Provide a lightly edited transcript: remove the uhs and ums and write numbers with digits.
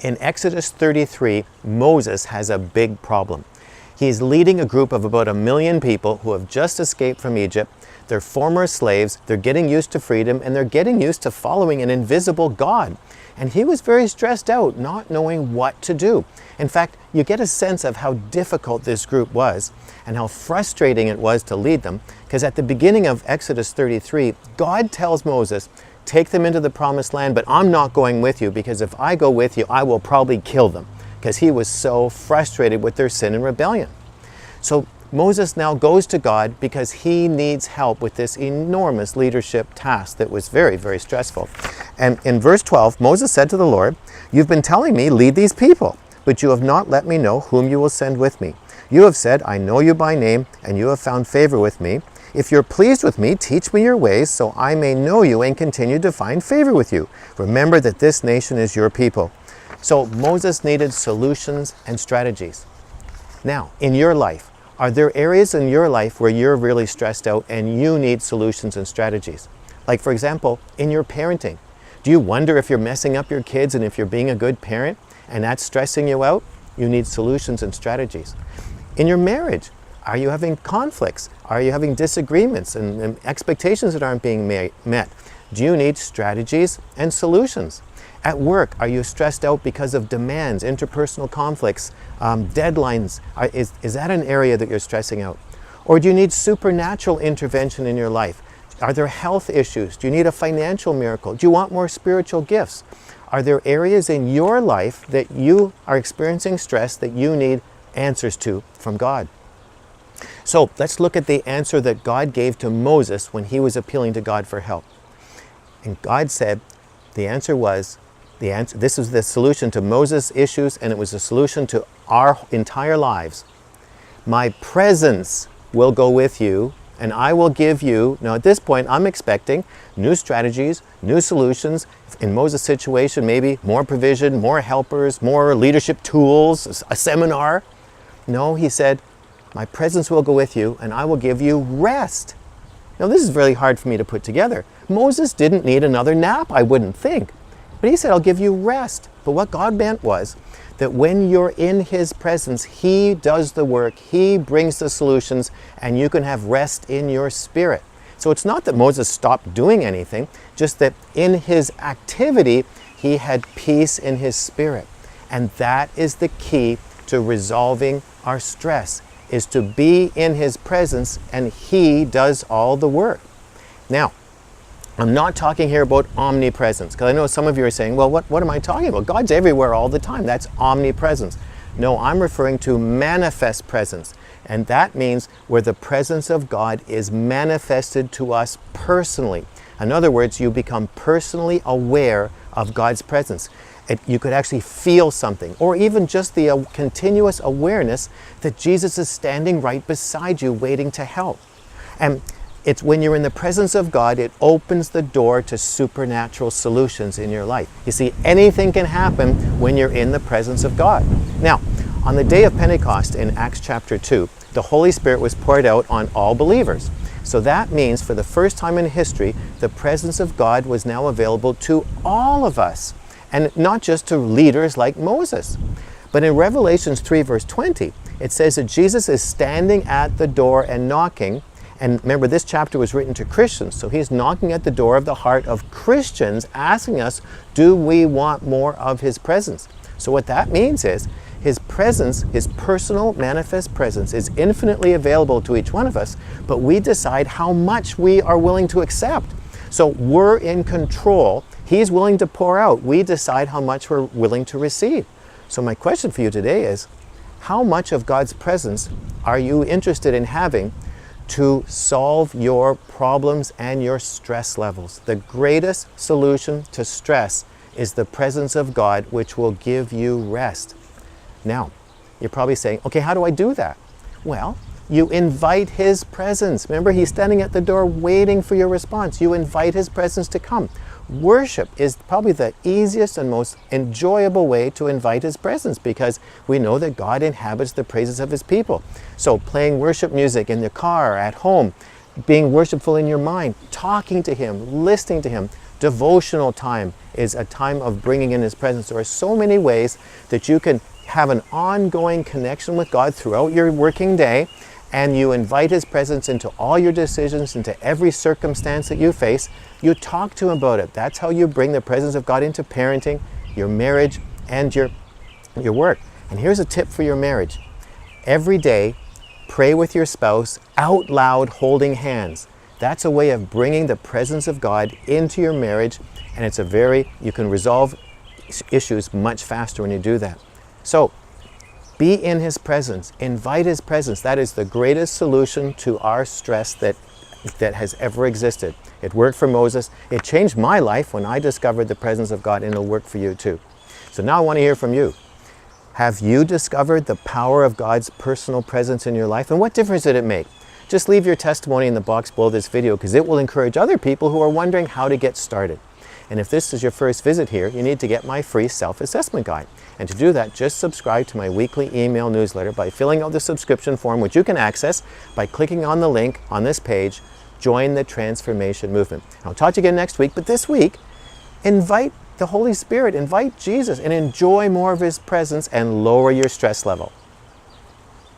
In Exodus 33, Moses has a big problem. He's leading a group of about 1 million people who have just escaped from Egypt. They're former slaves, they're getting used to freedom, and they're getting used to following an invisible God. And he was very stressed out, not knowing what to do. In fact, you get a sense of how difficult this group was and how frustrating it was to lead them, because at the beginning of Exodus 33, God tells Moses, take them into the promised land, but I'm not going with you, because if I go with you, I will probably kill them, because he was so frustrated with their sin and rebellion. So Moses now goes to God because he needs help with this enormous leadership task that was very, very stressful. And in verse 12, Moses said to the Lord, you've been telling me, lead these people, but you have not let me know whom you will send with me. You have said, I know you by name, and you have found favor with me. If you're pleased with me, teach me your ways, so I may know you and continue to find favor with you. Remember that this nation is your people. So Moses needed solutions and strategies. Now, in your life, are there areas in your life where you're really stressed out and you need solutions and strategies? Like, for example, in your parenting. Do you wonder if you're messing up your kids and if you're being a good parent and that's stressing you out? You need solutions and strategies. In your marriage, are you having conflicts? Are you having disagreements and expectations that aren't being met? Do you need strategies and solutions? At work, are you stressed out because of demands, interpersonal conflicts, deadlines? Is that an area that you're stressing out? Or do you need supernatural intervention in your life? Are there health issues? Do you need a financial miracle? Do you want more spiritual gifts? Are there areas in your life that you are experiencing stress that you need answers to from God? So let's look at the answer that God gave to Moses when he was appealing to God for help. And God said, the answer was, this was the solution to Moses' issues, and it was a solution to our entire lives. My presence will go with you, and I will give you, now at this point I'm expecting new strategies, new solutions. In Moses' situation, maybe more provision, more helpers, more leadership tools, a seminar. No, he said, my presence will go with you, and I will give you rest. Now this is really hard for me to put together. Moses didn't need another nap, I wouldn't think. But he said, I'll give you rest. But what God meant was that when you're in his presence, he does the work, he brings the solutions, and you can have rest in your spirit. So it's not that Moses stopped doing anything, just that in his activity, he had peace in his spirit. And that is the key to resolving our stress, is to be in his presence, and he does all the work. Now, I'm not talking here about omnipresence, because I know some of you are saying, well, what am I talking about? God's everywhere all the time. That's omnipresence. No, I'm referring to manifest presence. And that means where the presence of God is manifested to us personally. In other words, you become personally aware of God's presence. You could actually feel something, or even just the continuous awareness that Jesus is standing right beside you waiting to help. And it's when you're in the presence of God, it opens the door to supernatural solutions in your life. You see, anything can happen when you're in the presence of God. Now, on the day of Pentecost in Acts chapter 2, the Holy Spirit was poured out on all believers. So that means for the first time in history, the presence of God was now available to all of us, and not just to leaders like Moses. But in Revelation 3 verse 20, it says that Jesus is standing at the door and knocking. And remember, this chapter was written to Christians, so he's knocking at the door of the heart of Christians, asking us, do we want more of his presence? So what that means is, his presence, his personal manifest presence, is infinitely available to each one of us, but we decide how much we are willing to accept. So we're in control. He's willing to pour out. We decide how much we're willing to receive. So my question for you today is, how much of God's presence are you interested in having to solve your problems and your stress levels? The greatest solution to stress is the presence of God, which will give you rest. Now, you're probably saying, okay, how do I do that? Well, you invite his presence. Remember, he's standing at the door waiting for your response. You invite his presence to come. Worship is probably the easiest and most enjoyable way to invite his presence, because we know that God inhabits the praises of his people. So playing worship music in the car, at home, being worshipful in your mind, talking to him, listening to him, Devotional time is a time of bringing in His presence. There are so many ways that you can have an ongoing connection with God throughout your working day, and you invite His presence into all your decisions, into every circumstance that you face. You talk to Him about it. That's how you bring the presence of God into parenting, your marriage, and your work. And here's a tip for your marriage. Every day, pray with your spouse out loud, holding hands. That's a way of bringing the presence of God into your marriage, and you can resolve issues much faster when you do that. So, be in His presence. Invite His presence. That is the greatest solution to our stress that has ever existed. It worked for Moses. It changed my life when I discovered the presence of God, and it'll work for you too. So now I want to hear from you. Have you discovered the power of God's personal presence in your life? And what difference did it make? Just leave your testimony in the box below this video, because it will encourage other people who are wondering how to get started. And if this is your first visit here, you need to get my free self-assessment guide. And to do that, just subscribe to my weekly email newsletter by filling out the subscription form, which you can access by clicking on the link on this page, Join the Transformation Movement. I'll talk to you again next week, but this week, invite the Holy Spirit, invite Jesus, and enjoy more of His presence and lower your stress level.